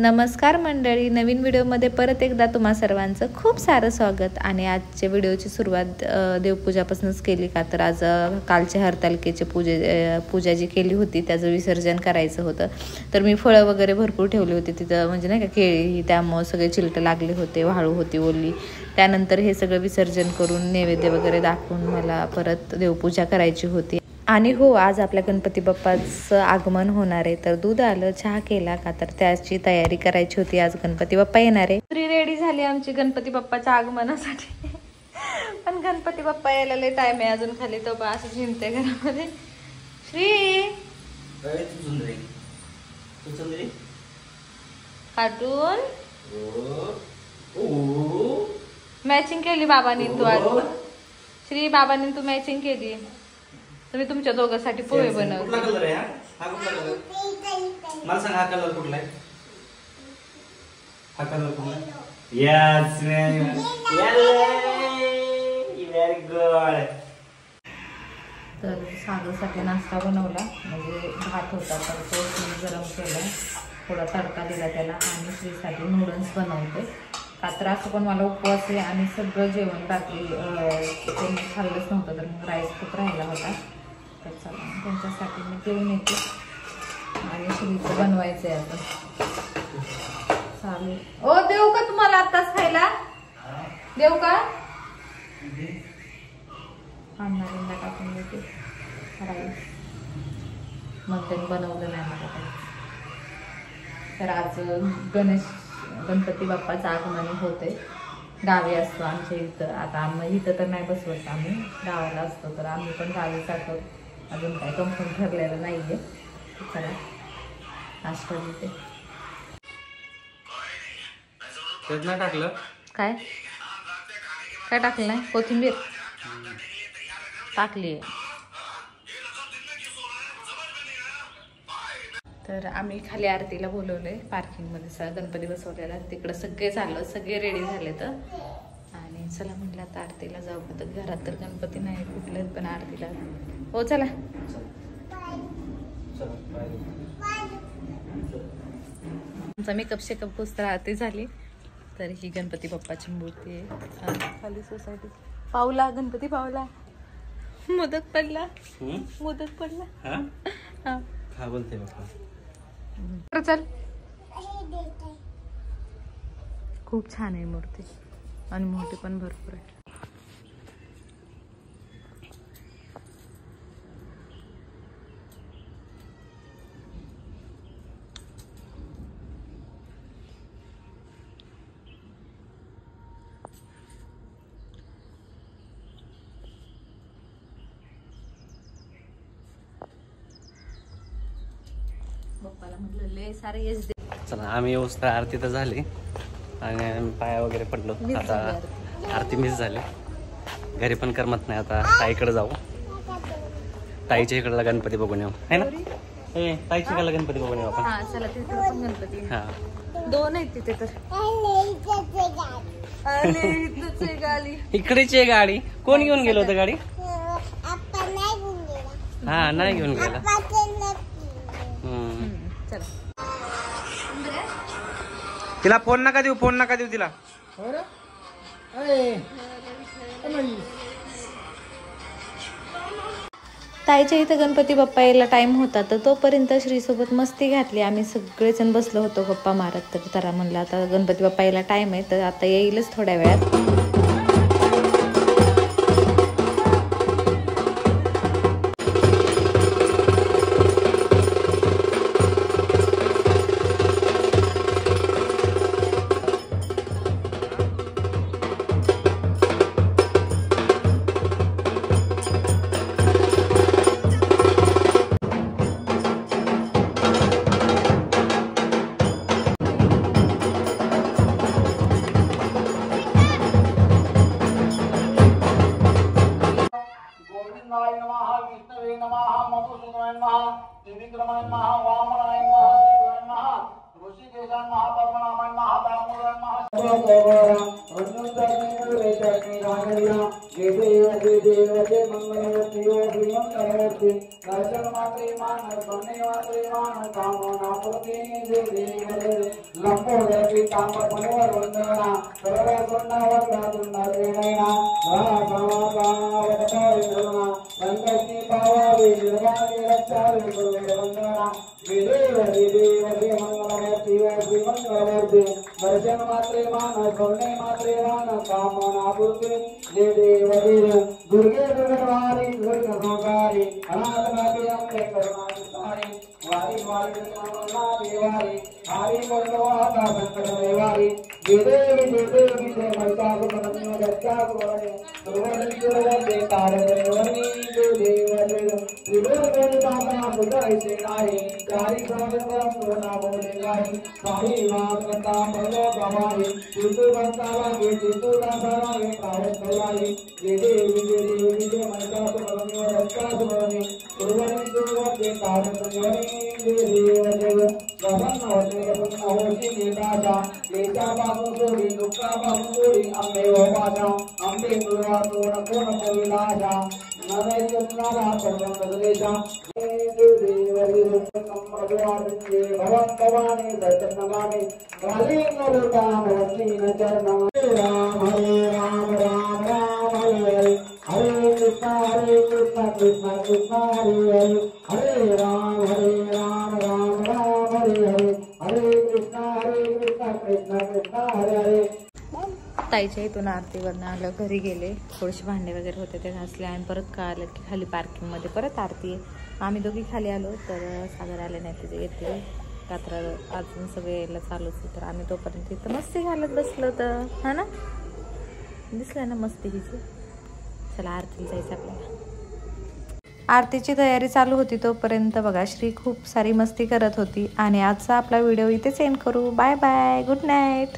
नमस्कार मंडळी, नवीन व्हिडिओमध्ये परत एकदा तुम्हा सर्वांचं खूप सारं स्वागत. आणि आजच्या व्हिडिओची सुरुवात देवपूजापासूनच केली का तर आज कालच्या हरतालिकेची पूजा जी केली होती त्याचं विसर्जन करायचं होतं. तर मी फळं वगैरे भरपूर ठेवली होती तिथं, म्हणजे नाही का केळी, त्यामुळे सगळे चिलटं लागले होते, वाळू होती ओली. त्यानंतर हे सगळं विसर्जन करून नैवेद्य वगैरे दाखवून मला परत देवपूजा करायची होती. आणि हो, आज आपल्या गणपती बाप्पाचं आगमन होणार आहे, तर दूध आलं, चहा केला का तर त्याची तयारी करायची होती. आज गणपती बाप्पा येणार आहे. तरी रेडी झाली आमची गणपती बाप्पाच्या आगमनासाठी. पण गणपती बाप्पा यायला लय टाइम आहे अजून. खाली तो बा असं झिंकते घरामध्ये. श्री कार्टून मॅचिंग केली बाबांनी तू आज. श्री बाबांनी तू मॅचिंग केली. तुम्ही तुमच्या दोघांसाठी पोहे बनवले. कुठला कलर आहे हा कुठला कलर? मला सांग हा कलर कुठला आहे? हा कलर कुठला आहे? Yes very good. तर सागरसाठी नाश्ता बनवला, म्हणजे भात होता तर तो गरम केला, थोडा तडका दिला त्याला. आणि श्रीसाठी नूडल्स बनवते का तर असं पण मला उपवास आहे आणि सगळं जेवण रात्री त्यांनी खाल्लंच नव्हतं, तर मग राईस खूप राहिला होता. तर चला त्यांच्यासाठी मी देऊन येते. आणि श्रीचं बनवायचं आहे आता चालेल. ओ देऊ का तुम्हाला आत्ताच खायला? देऊ का? आणणाऱ्यांना टाकून देते राईस. मग त्यांनी बनवलं नाही मला काही. तर आज गणपती बाप्पाचं आगमन होते. गावी असतो आमच्या इथं. आता आम्ही इथं तर नाही बसवत, आम्ही गावाला असतो, तर आम्ही पण गावी जातो. अजून काय कन्फर्म ठरलेलं नाही आहे. चला नाश्ता देते. नाही टाकलं काय काय टाकलं नाही? कोथिंबीर टाकली आहे. तर आम्ही खाली आरतीला बोलवले, पार्किंगमध्ये गणपती बसवलेला, तिकडं सगळे चाललं, सगळे रेडी झाले. तर आणि चला म्हटलं आता आरतीला जाऊ. तर घरात तर गणपती नाही कुठले, पण आरतीला हो चला. आमचा मेकअप शेकअप पुस्तक आरती झाली. तर ही गणपती बाप्पाची मूर्ती आहे खाली सोसायटी. पावला गणपती पावला. मोदक पडला, मोदक पडला. हा बोलते बाप्पा. चल, खूप छान आहे मूर्ती आणि मोठी पण भरपूर आहे. बाप्पाला म्हटलं लय सारे यश दे. चला आम्ही व्यवस्थित आरती तर झाली आणि पाया वगैरे पडलो. आता आरती मिस झाली. घरी पण करमत नाही. आता ताईकडे जाऊ. ताईच्या इकडला गणपती बघून येऊ है ना? ताईच्या इकडला गणपती बघून येऊ आपण. हा चला, तिथे पण गणपती. हा दोन आहेत तिथे. तर इकडेच आहे गाडी. कोण घेऊन गेलो होतं गाडी? हा नाही घेऊन गेला. तिला फोन नका देऊ, फोन नका देऊ तिला. ताईच्या इथं गणपती बाप्पा यायला टाइम होता, तर तोपर्यंत श्रीसोबत मस्ती घातली. आम्ही सगळेजण बसलो होतो गप्पा मारत. तर त्याला म्हणलं आता गणपती बाप्पा यायला टाइम आहे, तर आता येईलच थोड्या वेळात. दर्शन मात्रे मान कामना प्रति दर्शन मात्रे मान सोने मात्रे मान कामना पूर्ति दे देव देव दुर्गे दुर्गवारी दुर्गोगारी अनाथनाथी अम्बे करुणासारी वारी वारी कामना देवारी हरि बोलो आता संकट देवारी देवी देवी जय महिता गुणमयो गच्चा गुणे सुवर्णी गुणवते तारकवनी देव देव त्रिभुवन कामना बुझाई से नाही चारी ग्रह सोना बोले गाई साई वागता मलो गवाई चितु बंतावा के चितु दासावा के प्राण कलाई देवी देवी जय महिता गुणमयो गच्चा गुणे सुवर्णी गुणवते तारकवनी देव देव प्रसन्न होते निराशा लेचा पासून सोडी दुःखा पासून सोडी अंबे व पाशा अंबे तुळवा तोरण कोण कविलाशा नवे जन्माला सर्व बदलेशा भगवंतवाणी दर्शनमाने काली नरुता मोतीन चरण राम हरे राम राम राम हरे हरे कृष्ण कृष्ण कृष्ण हरे हरे हरे राम राम राम हरे हरे हरे कृष्ण कृष्ण हरे हरे। ताईच्या इथून आरतीवरनं आलं, घरी गेले, थोडेसे भांडे वगैरे होते ते घासले आणि परत का आलं की खाली पार्किंगमध्ये परत आरती आहे. आम्ही दोघी खाली आलो तर सागर आले नाही, तिथे येते रात्र अजून सगळे यायला चालूच आहे. तर आम्ही तोपर्यंत इथं मस्ती घालत बसलो तर हा ना, दिसलं ना मस्ती हिची. चला आरतीला जायचं आपल्याला. आरतीची तयारी चालू होती तोपर्यंत बघा श्री खूप सारी मस्ती करत होती. आणि आजचा आपला व्हिडिओ इथेच एंड करू. Bye bye, good night.